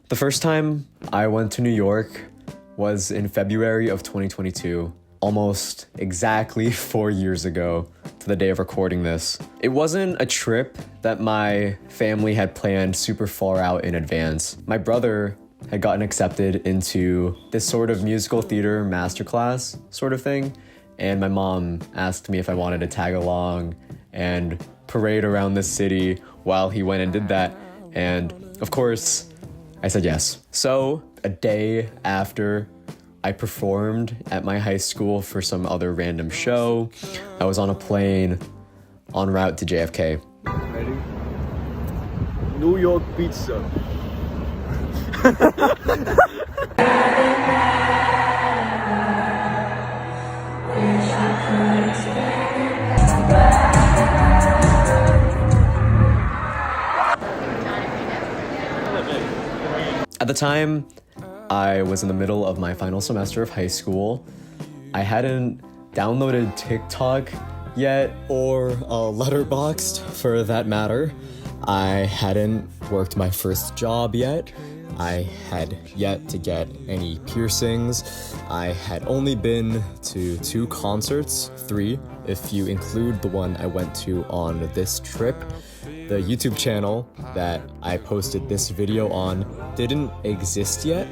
The first time I went to New York was in February of 2022, almost exactly 4 years ago to the day of recording this. It wasn't a trip that my family had planned super far out in advance. My brother had gotten accepted into this sort of musical theater masterclass sort of thing, and my mom asked me if I wanted to tag along and parade around the city while he went and did that, and of course, I said yes. So, a day after I performed at my high school for some other random show, I was on a plane en route to JFK. Ready? New York pizza. At the time, I was in the middle of my final semester of high school. I hadn't downloaded TikTok yet, or Letterboxd for that matter. I hadn't worked my first job yet. I had yet to get any piercings. I had only been to 2 concerts, 3 if you include the one I went to on this trip. The YouTube channel that I posted this video on didn't exist yet.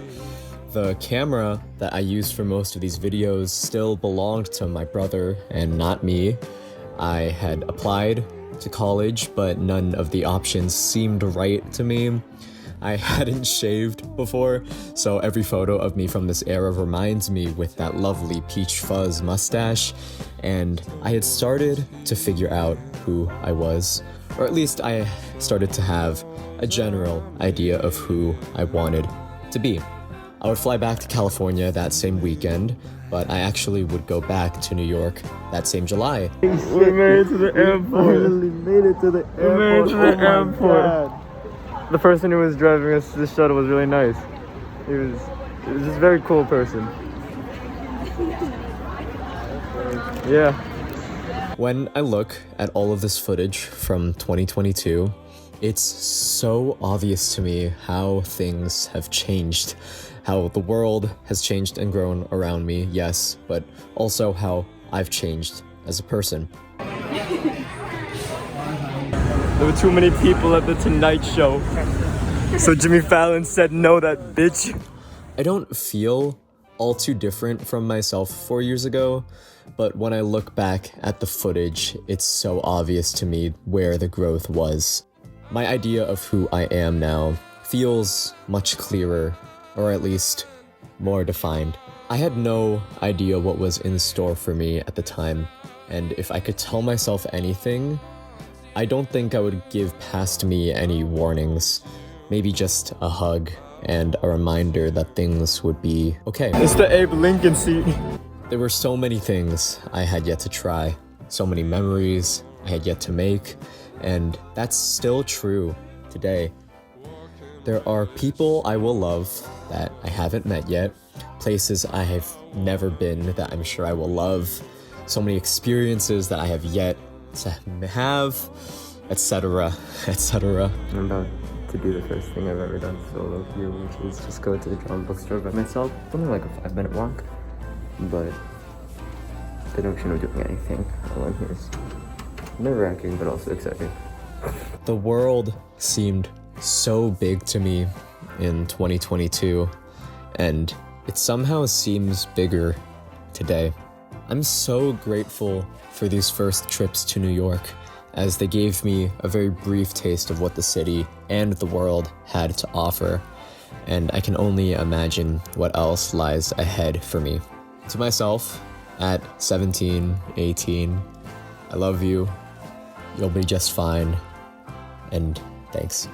The camera that I used for most of these videos still belonged to my brother and not me. I had applied to college, but none of the options seemed right to me. I hadn't shaved before, so every photo of me from this era reminds me with that lovely peach fuzz mustache, and I had started to figure out who I was, or at least I started to have a general idea of who I wanted to be. I would fly back to California that same weekend, but I actually would go back to New York that same July. We made it to the airport. We made it to the airport. We made it to the airport. The person who was driving us this shuttle was really nice. He was just a very cool person. Yeah. When I look at all of this footage from 2022, it's so obvious to me how things have changed. How the world has changed and grown around me, yes, but also how I've changed as a person. There were too many people at the Tonight Show. So Jimmy Fallon said no, that bitch. I don't feel all too different from myself 4 years ago, but when I look back at the footage, it's so obvious to me where the growth was. My idea of who I am now feels much clearer, or at least more defined. I had no idea what was in store for me at the time, and if I could tell myself anything, I don't think I would give past me any warnings. Maybe just a hug and a reminder that things would be okay. It's the Abe Lincoln seat. There were so many things I had yet to try, so many memories I had yet to make, and that's still true today. There are people I will love that I haven't met yet, places I have never been that I'm sure I will love, so many experiences that I have yet to have, etc., etc. I'm about to do the first thing I've ever done solo here, which is just go to the drum bookstore by myself. It's only like a 5-minute walk, but the notion of doing anything alone here is nerve-wracking, but also exciting. The world seemed so big to me in 2022, and it somehow seems bigger today. I'm so grateful for these first trips to New York, as they gave me a very brief taste of what the city and the world had to offer, and I can only imagine what else lies ahead for me. To myself, at 17, 18, I love you, you'll be just fine, and thanks.